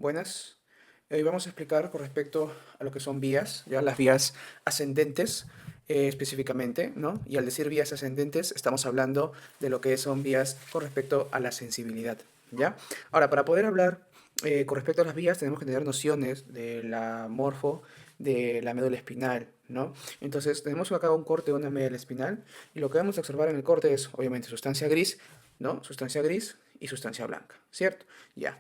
Buenas. Hoy vamos a explicar con respecto a lo que son vías, ya las vías ascendentes específicamente, ¿no? Y al decir vías ascendentes estamos hablando de lo que son vías con respecto a la sensibilidad, ¿ya? Ahora, para poder hablar con respecto a las vías tenemos que tener nociones de la morfo, de la médula espinal, ¿no? Entonces tenemos acá un corte de una médula espinal y lo que vamos a observar en el corte es obviamente sustancia gris, ¿no? Sustancia gris y sustancia blanca, ¿cierto? Ya.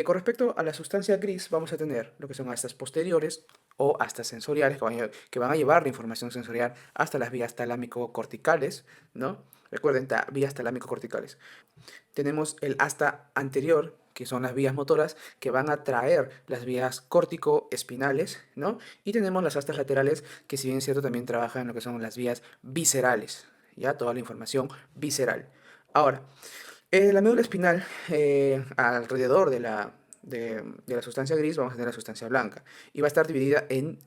Con respecto a la sustancia gris, vamos a tener lo que son astas posteriores o astas sensoriales que van a llevar la información sensorial hasta las vías talámico-corticales, ¿no? Recuerden, vías talámico-corticales. Tenemos el asta anterior, que son las vías motoras, que van a traer las vías córtico-espinales, ¿no? Y tenemos las astas laterales, que si bien es cierto, también trabajan en lo que son las vías viscerales, ¿ya? Toda la información visceral. Ahora, la médula espinal, alrededor de la sustancia gris, vamos a tener la sustancia blanca. Y va a estar dividida en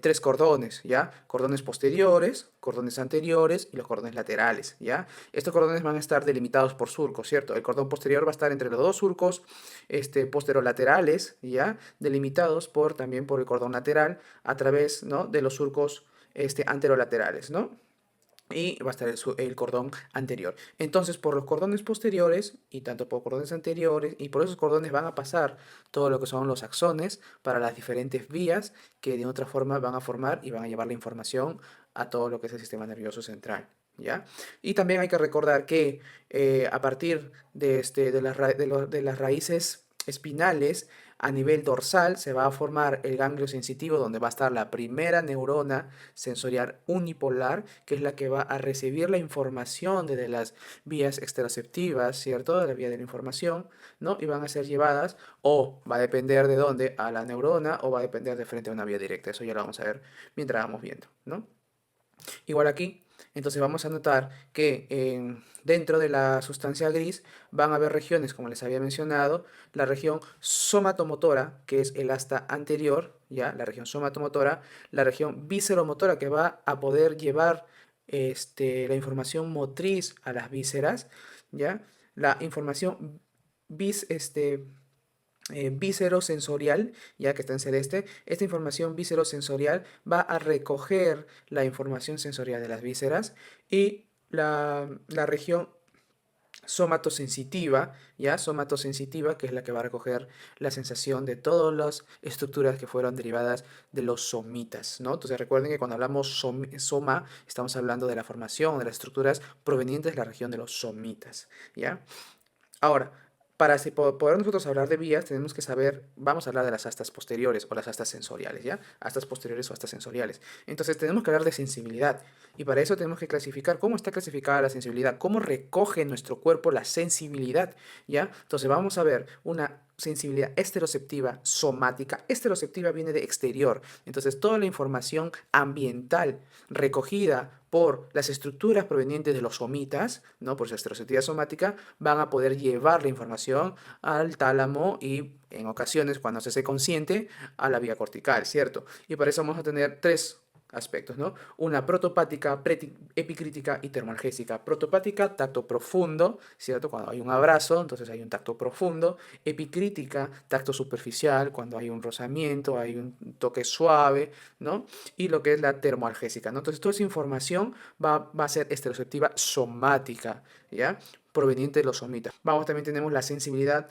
tres cordones, ¿ya? Cordones posteriores, cordones anteriores y los cordones laterales, ¿ya? Estos cordones van a estar delimitados por surcos, ¿cierto? El cordón posterior va a estar entre los dos surcos posterolaterales, ¿ya? Delimitados también por el cordón lateral a través, ¿no?, de los surcos anterolaterales, ¿no? Y va a estar el cordón anterior. Entonces, por los cordones posteriores y tanto por cordones anteriores, y por esos cordones van a pasar todo lo que son los axones para las diferentes vías que de otra forma van a formar y van a llevar la información a todo lo que es el sistema nervioso central. ¿Ya? Y también hay que recordar que a partir de las raíces espinales, a nivel dorsal se va a formar el ganglio sensitivo, donde va a estar la primera neurona sensorial unipolar, que es la que va a recibir la información desde las vías exteroceptivas, ¿cierto? De la vía de la información, ¿no? Y van a ser llevadas, o va a depender de dónde, a la neurona, o va a depender de frente a una vía directa. Eso ya lo vamos a ver mientras vamos viendo, ¿no? Igual aquí, entonces vamos a notar que dentro de la sustancia gris van a haber regiones, como les había mencionado, la región somatomotora, que es el asta anterior, ya, la región somatomotora, la región visceromotora, que va a poder llevar la información motriz a las vísceras, ya, la información vis, este, viscerosensorial, ya que está en celeste, esta información viscerosensorial va a recoger la información sensorial de las vísceras y la región somatosensitiva, ya somatosensitiva, que es la que va a recoger la sensación de todas las estructuras que fueron derivadas de los somitas, ¿no? Entonces recuerden que cuando hablamos soma, estamos hablando de la formación de las estructuras provenientes de la región de los somitas, ¿ya? Ahora, para poder nosotros hablar de vías, tenemos que saber, vamos a hablar de las astas posteriores o las astas sensoriales, ¿ya? Astas posteriores o astas sensoriales. Entonces, tenemos que hablar de sensibilidad. Y para eso tenemos que clasificar cómo está clasificada la sensibilidad, cómo recoge nuestro cuerpo la sensibilidad, ¿ya? Entonces, vamos a ver una sensibilidad esteroceptiva somática. Esteroceptiva viene de exterior. Entonces, toda la información ambiental recogida por las estructuras provenientes de los somitas, ¿no? Por su esteroceptividad somática, van a poder llevar la información al tálamo y en ocasiones, cuando se hace consciente, a la vía cortical, ¿cierto? Y para eso vamos a tener tres aspectos, ¿no? Una protopática, epicrítica y termoalgésica. Protopática, tacto profundo, ¿cierto? Cuando hay un abrazo, entonces hay un tacto profundo. Epicrítica, tacto superficial, cuando hay un rozamiento, hay un toque suave, ¿no? Y lo que es la termoalgésica, ¿no? Entonces toda esa información va a ser estereoceptiva somática, ¿ya? Proveniente de los somitas. También tenemos la sensibilidad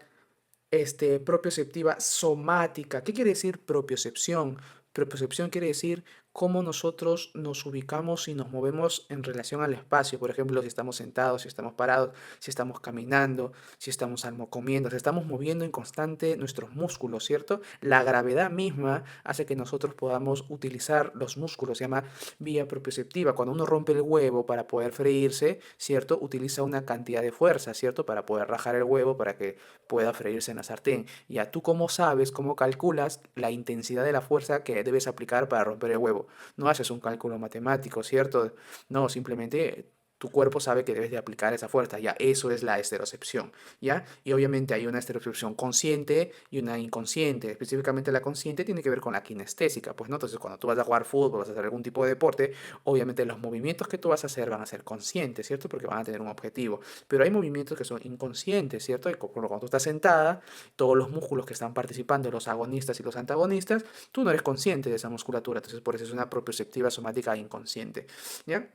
propioceptiva somática. ¿Qué quiere decir propiocepción? Propiocepción quiere decir cómo nosotros nos ubicamos y nos movemos en relación al espacio. Por ejemplo, si estamos sentados, si estamos parados, si estamos caminando, si estamos comiendo, si estamos moviendo en constante nuestros músculos, ¿cierto? La gravedad misma hace que nosotros podamos utilizar los músculos, se llama vía propioceptiva. Cuando uno rompe el huevo para poder freírse, ¿cierto? Utiliza una cantidad de fuerza, ¿cierto? Para poder rajar el huevo para que pueda freírse en la sartén. Ya tú cómo sabes, cómo calculas la intensidad de la fuerza que debes aplicar para romper el huevo. No haces un cálculo matemático, ¿cierto? No, simplemente tu cuerpo sabe que debes de aplicar esa fuerza, ya eso es la esterocepción, ¿ya? Y obviamente hay una esterocepción consciente y una inconsciente. Específicamente la consciente tiene que ver con la kinestésica, pues, ¿no? Entonces, cuando tú vas a jugar fútbol, vas a hacer algún tipo de deporte, obviamente los movimientos que tú vas a hacer van a ser conscientes, ¿cierto? Porque van a tener un objetivo. Pero hay movimientos que son inconscientes, ¿cierto? Y cuando tú estás sentada, todos los músculos que están participando, los agonistas y los antagonistas, tú no eres consciente de esa musculatura, entonces por eso es una propioceptiva somática inconsciente, ¿ya?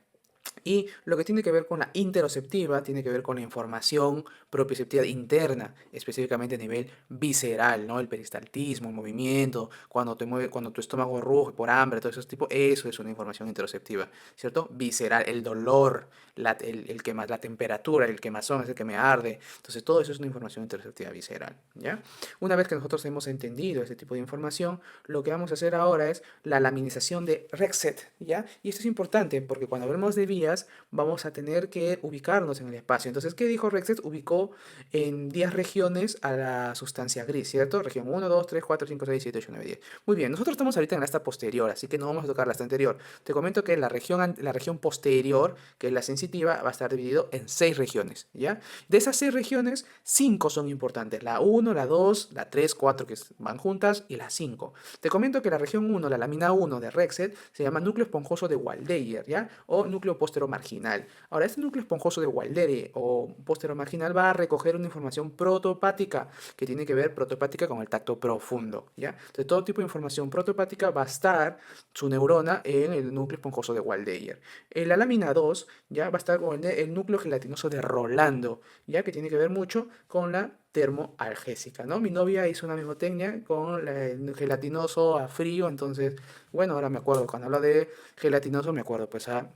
Y lo que tiene que ver con la interoceptiva tiene que ver con la información propioceptiva interna, específicamente a nivel visceral, ¿no? El peristaltismo, el movimiento, cuando te mueve, cuando tu estómago ruge por hambre, todo ese tipo, eso es una información interoceptiva, ¿cierto? Visceral, el dolor, el quema, la temperatura, el quemazón, es el que me arde. Entonces, todo eso es una información interoceptiva visceral, ¿ya? Una vez que nosotros hemos entendido ese tipo de información, lo que vamos a hacer ahora es la laminización de Rexet, ¿ya? Y esto es importante porque cuando hablemos de vías vamos a tener que ubicarnos en el espacio. Entonces, ¿qué dijo Rexet? Ubicó en 10 regiones a la sustancia gris, ¿cierto? Región 1, 2, 3, 4, 5, 6, 7, 8, 9, 10. Muy bien, nosotros estamos ahorita en la esta posterior, así que no vamos a tocar la esta anterior. Te comento que la región posterior, que es la sensitiva, va a estar dividido en 6 regiones, ¿ya? De esas 6 regiones, 5 son importantes. La 1, la 2, la 3, 4 que van juntas y la 5. Te comento que la región 1, la lámina 1 de Rexet, se llama núcleo esponjoso de Waldeyer, ¿ya? O núcleo posteromarginal. Ahora, este núcleo esponjoso de Waldeyer o posteromarginal va a recoger una información protopática que tiene que ver protopática con el tacto profundo, ¿ya? Entonces, todo tipo de información protopática va a estar su neurona en el núcleo esponjoso de Waldeyer. En la lámina 2, ya va a estar con el núcleo gelatinoso de Rolando, ya que tiene que ver mucho con la termoalgésica, ¿no? Mi novia hizo una mnemotecnia con el gelatinoso a frío, entonces, bueno, ahora me acuerdo, cuando hablo de gelatinoso me acuerdo pues a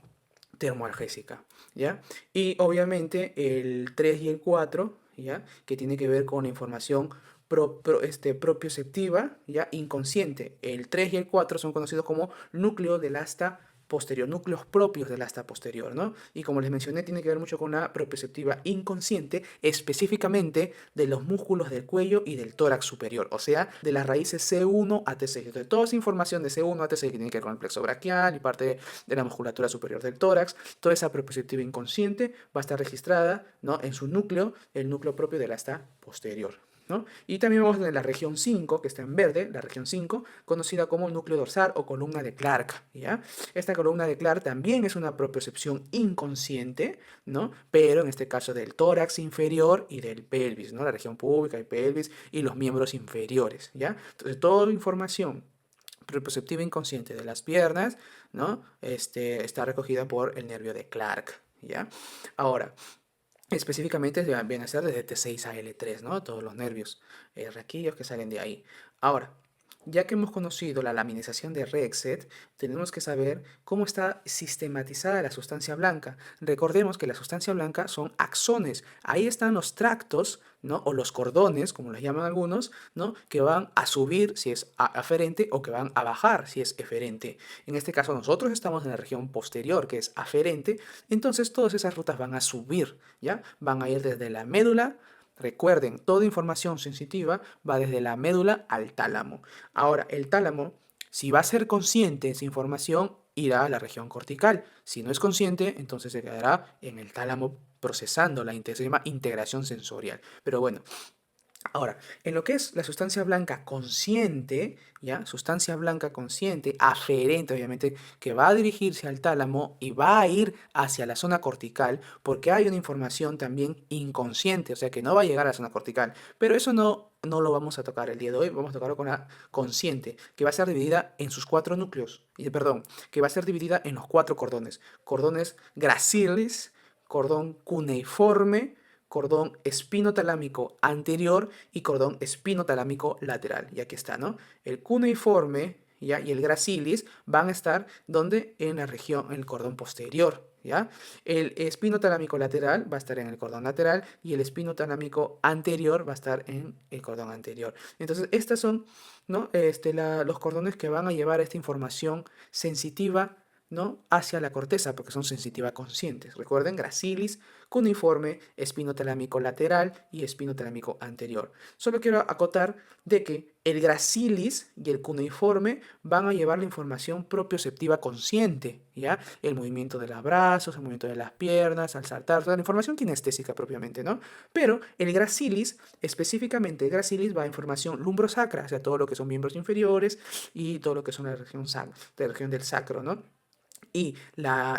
termoalgésica, ¿ya? Y obviamente el 3 y el 4, ¿ya? Que tiene que ver con la información propioceptiva, ¿ya? Inconsciente. El 3 y el 4 son conocidos como núcleo del asta posterior, núcleos propios del asta posterior, ¿no? Y como les mencioné, tiene que ver mucho con la propioceptiva inconsciente, específicamente de los músculos del cuello y del tórax superior, o sea, de las raíces C1 a T6. Entonces, toda esa información de C1 a T6 que tiene que ver con el plexo braquial y parte de la musculatura superior del tórax, toda esa propioceptiva inconsciente va a estar registrada, ¿no? En su núcleo, el núcleo propio del asta posterior, ¿no? Y también vamos a tener la región 5, que está en verde, la región 5, conocida como núcleo dorsal o columna de Clark, ¿ya? Esta columna de Clark también es una propiocepción inconsciente, ¿no? Pero en este caso del tórax inferior y del pelvis, ¿no? La región púbica y pelvis y los miembros inferiores, ¿ya? Entonces, toda la información propioceptiva inconsciente de las piernas, ¿no? Está recogida por el nervio de Clark, ¿ya? Ahora, específicamente viene a ser desde T6 a L3, ¿no? Todos los nervios raquídeos que salen de ahí. Ahora, ya que hemos conocido la laminización de Rexet, tenemos que saber cómo está sistematizada la sustancia blanca. Recordemos que la sustancia blanca son axones. Ahí están los tractos, ¿no? O los cordones, como los llaman algunos, ¿no? Que van a subir si es aferente o que van a bajar si es eferente. En este caso nosotros estamos en la región posterior, que es aferente, entonces todas esas rutas van a subir, ¿ya? Van a ir desde la médula. Recuerden, toda información sensitiva va desde la médula al tálamo. Ahora, el tálamo, si va a ser consciente esa información, irá a la región cortical. Si no es consciente, entonces se quedará en el tálamo procesando se llama integración sensorial. Pero bueno, ahora, en lo que es la sustancia blanca consciente, ¿ya? Sustancia blanca consciente, aferente, obviamente, que va a dirigirse al tálamo y va a ir hacia la zona cortical, porque hay una información también inconsciente, o sea, que no va a llegar a la zona cortical. Pero eso no lo vamos a tocar el día de hoy, vamos a tocarlo con la consciente, que va a ser dividida en sus 4 núcleos, perdón, que va a ser dividida en los 4 cordones. Cordones gracilis, cordón cuneiforme, cordón espinotalámico anterior y cordón espinotalámico lateral. Y aquí está, ¿no? El cuneiforme, ¿ya? Y el gracilis van a estar donde en la región, en el cordón posterior, ¿ya? El espinotalámico lateral va a estar en el cordón lateral y el espinotalámico anterior va a estar en el cordón anterior. Entonces, estas son, ¿no? Los cordones que van a llevar esta información sensitiva ¿no? Hacia la corteza, porque son sensitiva conscientes. Recuerden, gracilis, cuneiforme, espinotalámico lateral y espinotalámico anterior. Solo quiero acotar de que el gracilis y el cuneiforme van a llevar la información propioceptiva consciente, ¿ya? El movimiento de los brazos, el movimiento de las piernas, al saltar, toda la información kinestésica propiamente, ¿no? Pero el gracilis, específicamente el gracilis va a información lumbrosacra, o sea, todo lo que son miembros inferiores y todo lo que son la región del sacro, ¿no? Y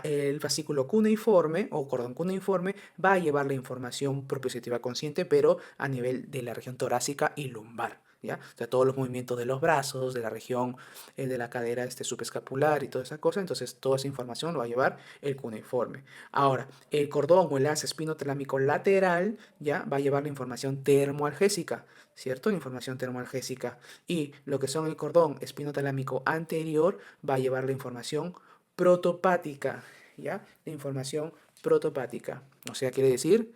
el fascículo cuneiforme o cordón cuneiforme va a llevar la información propioceptiva consciente, pero a nivel de la región torácica y lumbar, ¿ya? O sea, todos los movimientos de los brazos, de la región de la cadera subescapular y toda esa cosa. Entonces, toda esa información lo va a llevar el cuneiforme. Ahora, el cordón o el haz espinotalámico lateral, ¿ya? Va a llevar la información termoalgésica, ¿cierto? Información termoalgésica. Y lo que son el cordón espinotalámico anterior va a llevar la información protopática, ¿ya? La información protopática. O sea, quiere decir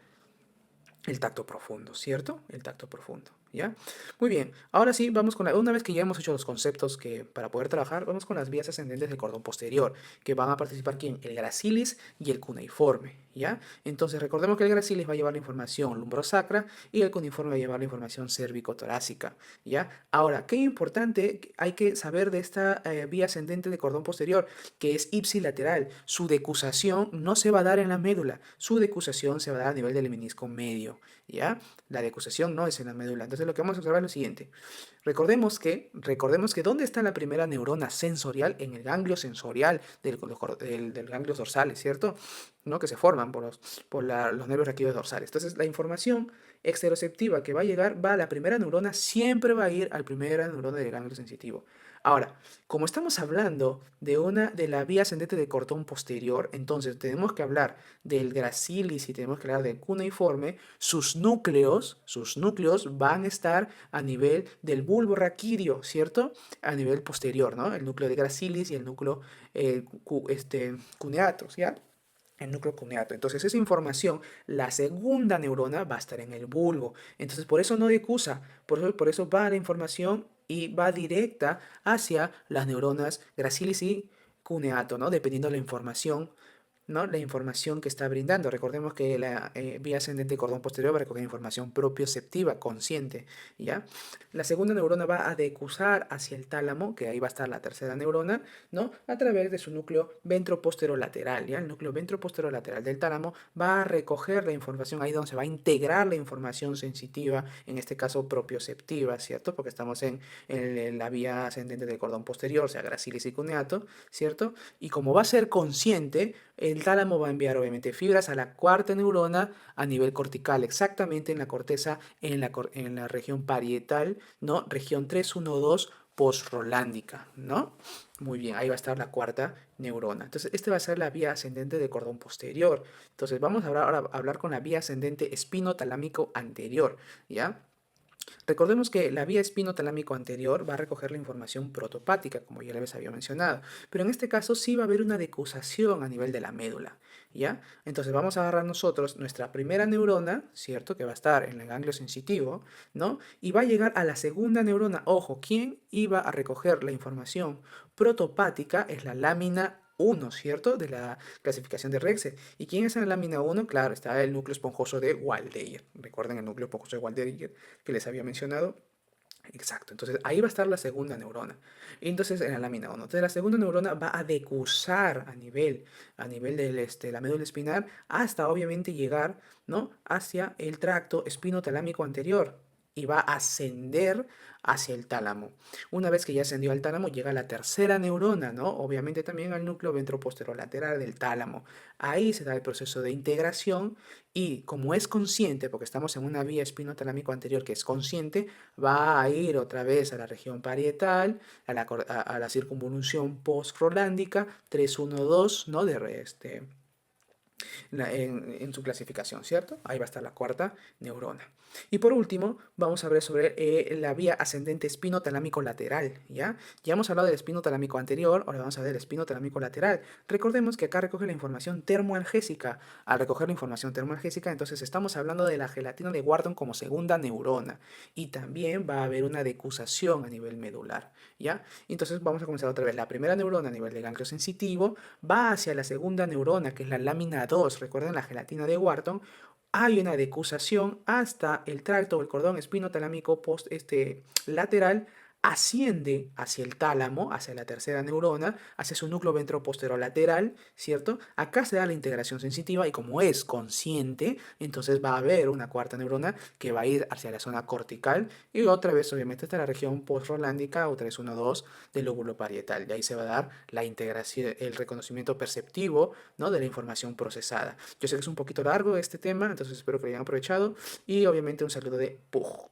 el tacto profundo, ¿cierto? El tacto profundo, ¿ya? Muy bien, ahora sí, vamos con una vez que ya hemos hecho los conceptos que para poder trabajar, vamos con las vías ascendentes del cordón posterior, que van a participar ¿quién? El gracilis y el cuneiforme, ¿ya? Entonces, recordemos que el gracilis va a llevar la información lumbrosacra y el cuneiforme va a llevar la información cérvico-torácica, ¿ya? Ahora, qué importante hay que saber de esta vía ascendente del cordón posterior, que es ipsilateral. Su decusación no se va a dar en la médula, su decusación se va a dar a nivel del menisco medio, ¿ya? La decusación no es en la médula. Entonces lo que vamos a observar es lo siguiente. Recordemos que ¿dónde está la primera neurona sensorial? En el ganglio sensorial del ganglio dorsales, ¿cierto? ¿No? Que se forman los nervios raquídeos dorsales. Entonces la información exteroceptiva que va a llegar, la primera neurona siempre va a ir al primera neurona del ganglio sensitivo. Ahora, como estamos hablando de la vía ascendente del cordón posterior, entonces tenemos que hablar del gracilis y tenemos que hablar del cuneiforme. Sus núcleos van a estar a nivel del bulbo raquídeo, ¿cierto? A nivel posterior, ¿no? El núcleo de gracilis y el núcleo cuneato, ¿ya? El núcleo cuneato. Entonces, esa información, la segunda neurona va a estar en el bulbo. Entonces, por eso no decusa, por eso va la información y va directa hacia las neuronas gracilis y cuneato, ¿no? Dependiendo de la información, ¿no? La información que está brindando. Recordemos que la vía ascendente cordón posterior va a recoger información propioceptiva, consciente, ¿ya? La segunda neurona va a decusar hacia el tálamo, que ahí va a estar la tercera neurona, ¿no? A través de su núcleo ventroposterolateral, ¿ya? El núcleo ventroposterolateral del tálamo va a recoger la información ahí donde se va a integrar la información sensitiva, en este caso propioceptiva, ¿cierto? Porque estamos en la vía ascendente del cordón posterior, o sea, gracilis y cuneato, ¿cierto? Y como va a ser consciente, el tálamo va a enviar obviamente fibras a la cuarta neurona a nivel cortical, exactamente en la corteza, en la región parietal, ¿no? Región 312 postrolándica, ¿no? Muy bien, ahí va a estar la cuarta neurona. Entonces, esta va a ser la vía ascendente del cordón posterior. Entonces, vamos ahora a hablar con la vía ascendente espinotalámico anterior, ¿ya? Recordemos que la vía espinotalámico anterior va a recoger la información protopática, como ya les había mencionado, pero en este caso sí va a haber una decusación a nivel de la médula, ¿ya? Entonces vamos a agarrar nosotros nuestra primera neurona, ¿cierto? Que va a estar en el ganglio sensitivo, ¿no? Y va a llegar a la segunda neurona. Ojo, ¿quién iba a recoger la información protopática? Es la lámina 1, ¿cierto? De la clasificación de Rexe. ¿Y quién es la lámina 1? Claro, está el núcleo esponjoso de Waldeyer. Recuerden el núcleo esponjoso de Waldeyer que les había mencionado. Exacto, entonces ahí va a estar la segunda neurona. Y entonces en la lámina 1. Entonces la segunda neurona va a decusar a nivel la médula espinal hasta obviamente llegar, ¿no? Hacia el tracto espinotalámico anterior y va a ascender hacia el tálamo. Una vez que ya ascendió al tálamo, llega la tercera neurona, ¿no? Obviamente también al núcleo ventroposterolateral del tálamo. Ahí se da el proceso de integración y como es consciente, porque estamos en una vía espinotalámico anterior que es consciente, va a ir otra vez a la región parietal, a la circunvolución postrolándica 312, ¿no? En su clasificación, ¿cierto? Ahí va a estar la cuarta neurona. Y por último, vamos a ver sobre la vía ascendente espinotalámico lateral, ¿ya? Ya hemos hablado del espinotalámico anterior, ahora vamos a ver el espinotalámico lateral. Recordemos que acá recoge la información termoalgésica. Al recoger la información termoalgésica, entonces estamos hablando de la gelatina de Wharton como segunda neurona. Y también va a haber una decusación a nivel medular, ¿ya? Entonces vamos a comenzar otra vez. La primera neurona a nivel de ganglio sensitivo va hacia la segunda neurona, que es la lámina 2. Recuerden la gelatina de Wharton, hay una decusación hasta el tracto o el cordón espinotalámico lateral, asciende hacia el tálamo, hacia la tercera neurona, hacia su núcleo ventroposterolateral, ¿cierto? Acá se da la integración sensitiva y como es consciente, entonces va a haber una cuarta neurona que va a ir hacia la zona cortical y otra vez obviamente hasta la región postrolándica o 312 del lóbulo parietal. Y ahí se va a dar la integración, el reconocimiento perceptivo, ¿no?, de la información procesada. Yo sé que es un poquito largo este tema, entonces espero que lo hayan aprovechado y obviamente un saludo de Pug.